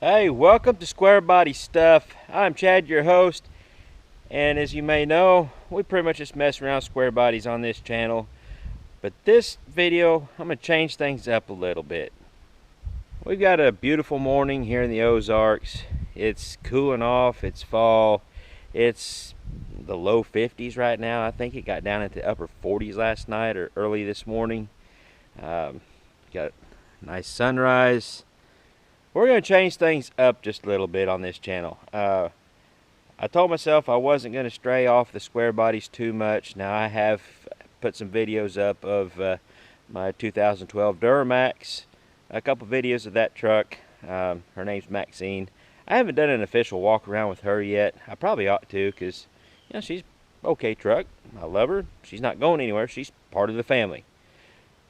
Hey, welcome to Square Body Stuff. I'm Chad, your host, and as you may know, we pretty much just mess around square bodies on this channel. But this video, I'm going to change things up a little bit. We've got a beautiful morning here in the Ozarks. It's cooling off, it's fall. It's the low 50s right now. I think it got down into the upper 40s last night or early this morning. Got a nice sunrise. We're going to change things up just a little bit on this channel. I told myself I wasn't going to stray off the square bodies too much. Now I have put some videos up of my 2012 Duramax. A couple videos of that truck. Her name's Maxine. I haven't done an official walk around with her yet. I probably ought to, because she's okay truck. I love her. She's not going anywhere. She's part of the family.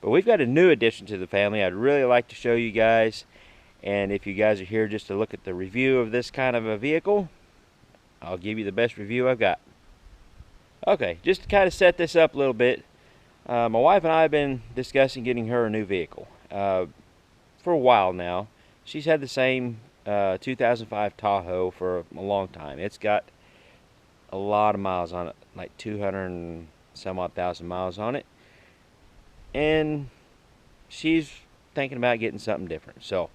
But we've got a new addition to the family I'd really like to show you guys. And if you guys are here just to look at the review of this kind of a vehicle, I'll give you the best review I've got. Okay, just to kind of set this up a little bit, my wife and I have been discussing getting her a new vehicle for a while now. She's had the same 2005 Tahoe for a long time. It's got a lot of miles on it, like 200 and some odd thousand miles on it. And she's thinking about getting something different. So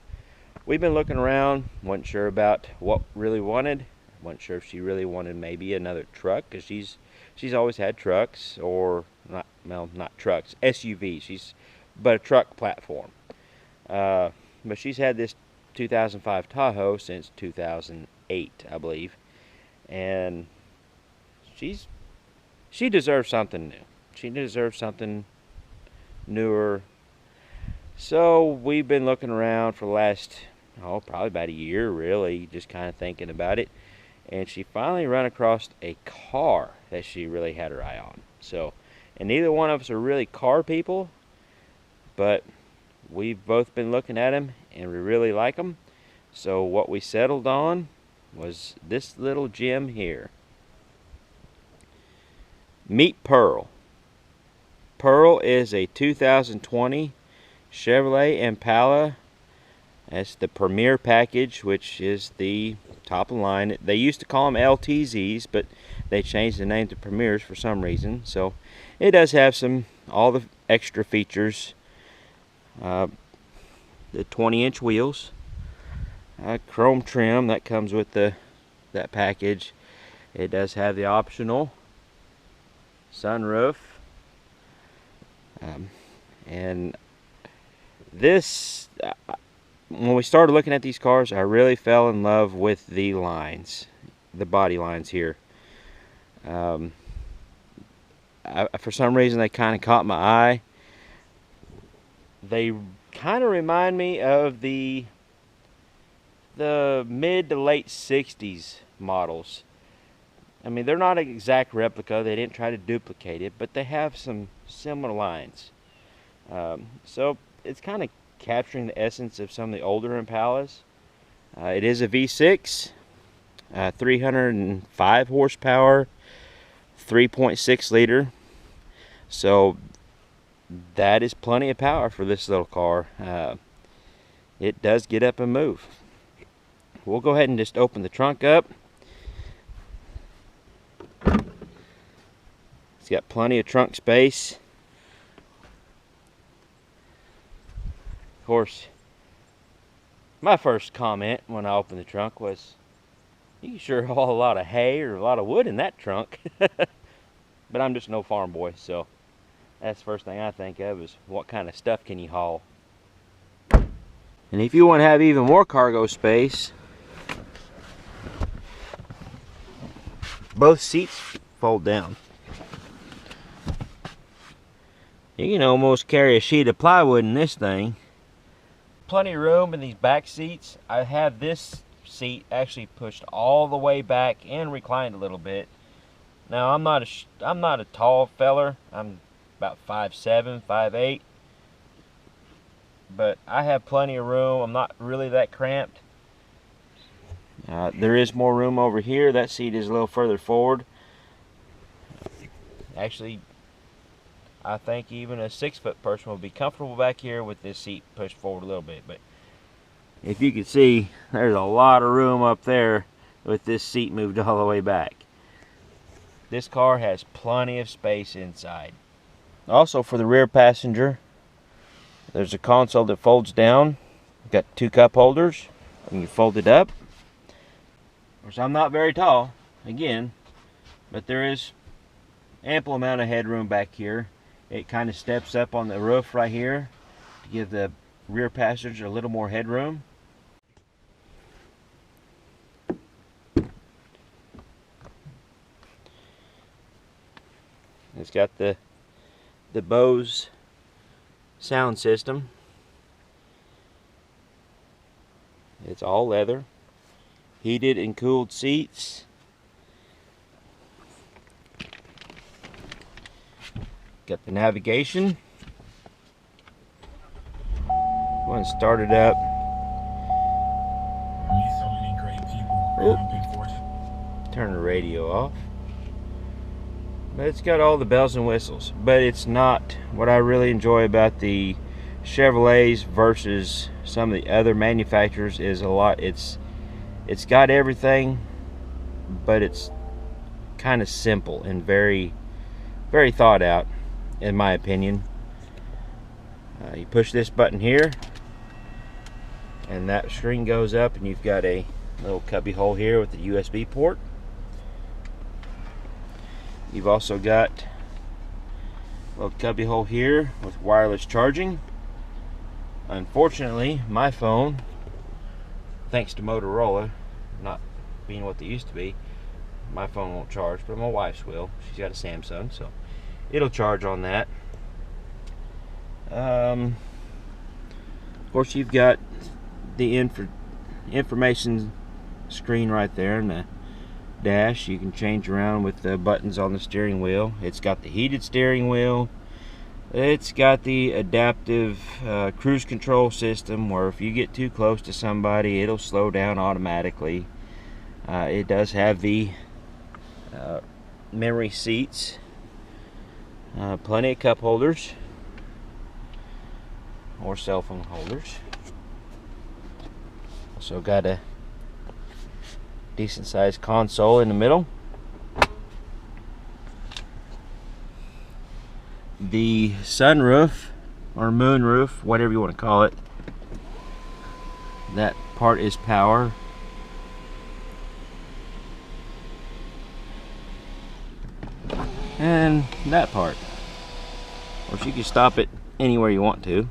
we've been looking around, wasn't sure about what really wanted. Wasn't sure if she really wanted maybe another truck, because she's always had trucks, or not trucks, SUVs. But a truck platform. But she's had this 2005 Tahoe since 2008, I believe, and she deserves something new. She deserves something newer. So we've been looking around for the last, probably about a year, really, just kind of thinking about it. And she finally ran across a car that she really had her eye on. So, and neither one of us are really car people, but we've both been looking at them and we really like them. So what we settled on was this little gem here. Meet Pearl. Pearl is a 2020 Chevrolet Impala. That's the Premier package, which is the top of the line. They used to call them LTZs, but they changed the name to Premiers for some reason. So it does have all the extra features. The 20-inch wheels, chrome trim that comes with that package. It does have the optional sunroof, and this, when we started looking at these cars, I really fell in love with the lines, the body lines here. For some reason, they kind of caught my eye. They kind of remind me of the mid to late 60s models. I mean, they're not an exact replica. They didn't try to duplicate it, but they have some similar lines. So it's kind of capturing the essence of some of the older Impalas. It is a V6, 305 horsepower, 3.6 liter. So that is plenty of power for this little car. It does get up and move. We'll go ahead and just open the trunk up. It's got plenty of trunk space. Of course, my first comment when I opened the trunk was, you can sure haul a lot of hay or a lot of wood in that trunk. But I'm just no farm boy, so that's the first thing I think of is what kind of stuff can you haul. And if you want to have even more cargo space, both seats fold down. You can almost carry a sheet of plywood in this thing. Plenty of room in these back seats. I have this seat actually pushed all the way back and reclined a little bit. Now I'm not a tall feller. I'm about 5'7", 5'8", but I have plenty of room. I'm not really that cramped. There is more room over here. That seat is a little further forward. Actually, I think even a 6-foot person will be comfortable back here with this seat pushed forward a little bit. But if you can see, there's a lot of room up there with this seat moved all the way back. This car has plenty of space inside. Also, for the rear passenger, there's a console that folds down. Got 2 cup holders. You can fold it up. Of course, I'm not very tall, again, but there is ample amount of headroom back here. It kind of steps up on the roof right here to give the rear passenger a little more headroom. It's got the Bose sound system. It's all leather, heated and cooled seats. Got the navigation. Go and start it up. So many great people around Big Fortune. Turn the radio off. But it's got all the bells and whistles. But it's not what I really enjoy about the Chevrolets versus some of the other manufacturers is a lot. It's got everything, but it's kind of simple and very thought out, in my opinion. You push this button here, and that screen goes up, and you've got a little cubby hole here with the USB port. You've also got a little cubby hole here with wireless charging. Unfortunately, my phone, thanks to Motorola not being what they used to be, my phone won't charge, but my wife's will. She's got a Samsung, so it'll charge on that. Of course, you've got the information screen right there in the dash. You can change around with the buttons on the steering wheel. It's got the heated steering wheel. It's got the adaptive cruise control system, where if you get too close to somebody, it'll slow down automatically. It does have the memory seats, plenty of cup holders or cell phone holders. Also got a decent sized console in the middle. The sunroof or moonroof, whatever you want to call it, that part is power. And that part, of course, you can stop it anywhere you want to.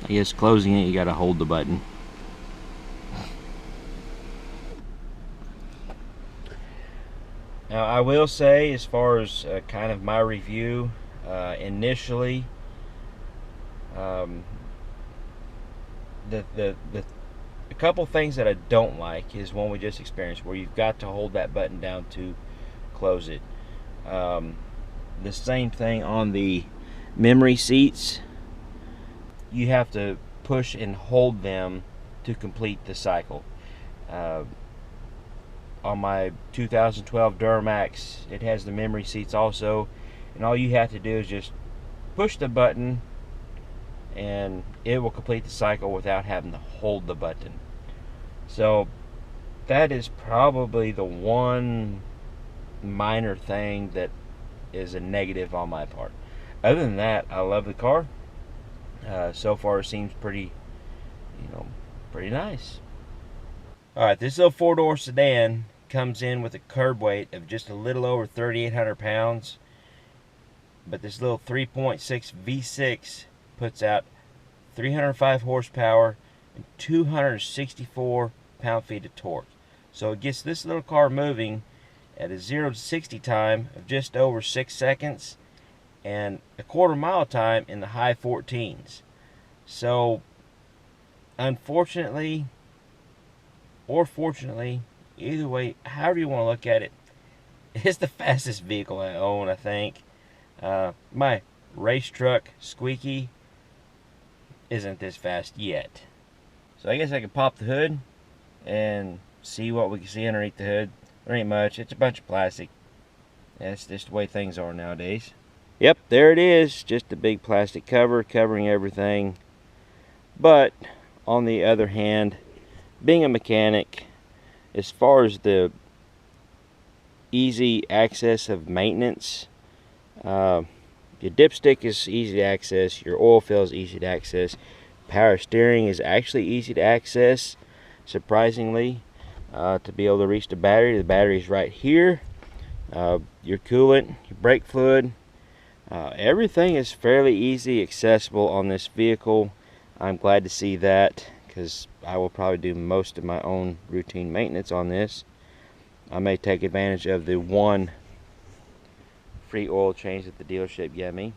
I guess closing it, you gotta hold the button. Now, I will say, as far as kind of my review, initially, a couple things that I don't like is one we just experienced, where you've got to hold that button down to close it. The same thing on the memory seats. You have to push and hold them to complete the cycle. On my 2012 Duramax, it has the memory seats also, and all you have to do is just push the button and it will complete the cycle without having to hold the button. So that is probably the one minor thing that is a negative on my part. Other than that, I love the car. So far it seems pretty nice. Alright, this little 4-door sedan comes in with a curb weight of just a little over 3,800 pounds, but this little 3.6 V6 puts out 305 horsepower and 264 pound-feet of torque. So it gets this little car moving at a 0 to 60 time of just over 6 seconds and a quarter-mile time in the high 14s. So unfortunately, or fortunately, either way, however you want to look at it, it's the fastest vehicle I own, I think. My race truck squeaky isn't this fast yet. So I guess I could pop the hood and see what we can see underneath the hood. There ain't much. It's a bunch of plastic. That's just the way things are nowadays. Yep, there it is. Just a big plastic cover covering everything. But on the other hand, being a mechanic, as far as the easy access of maintenance, your dipstick is easy to access, your oil fill is easy to access, power steering is actually easy to access, surprisingly, to be able to reach the battery. The battery is right here. Your coolant, your brake fluid, everything is fairly easy accessible on this vehicle. I'm glad to see that, because I will probably do most of my own routine maintenance on this. I may take advantage of the one free oil change that the dealership gave me.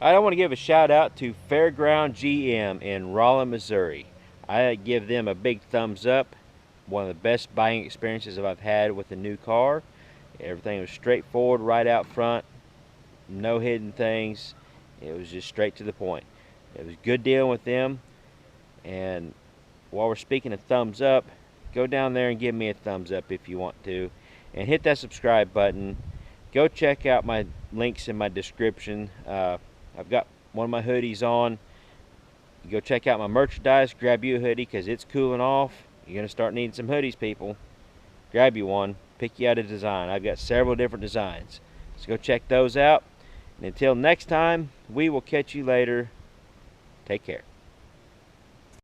I want to give a shout out to Fairground GM in Rolla, Missouri. I give them a big thumbs up. One of the best buying experiences I've had with a new car. Everything was straightforward right out front. No hidden things. It was just straight to the point. It was good dealing with them. And while we're speaking of thumbs up, go down there and give me a thumbs up if you want to. And hit that subscribe button. Go check out my links in my description. I've got one of my hoodies on. Go check out my merchandise. Grab you a hoodie because it's cooling off. You're going to start needing some hoodies, people. Grab you one. Pick you out a design. I've got several different designs. So go check those out. And until next time, we will catch you later. Take care.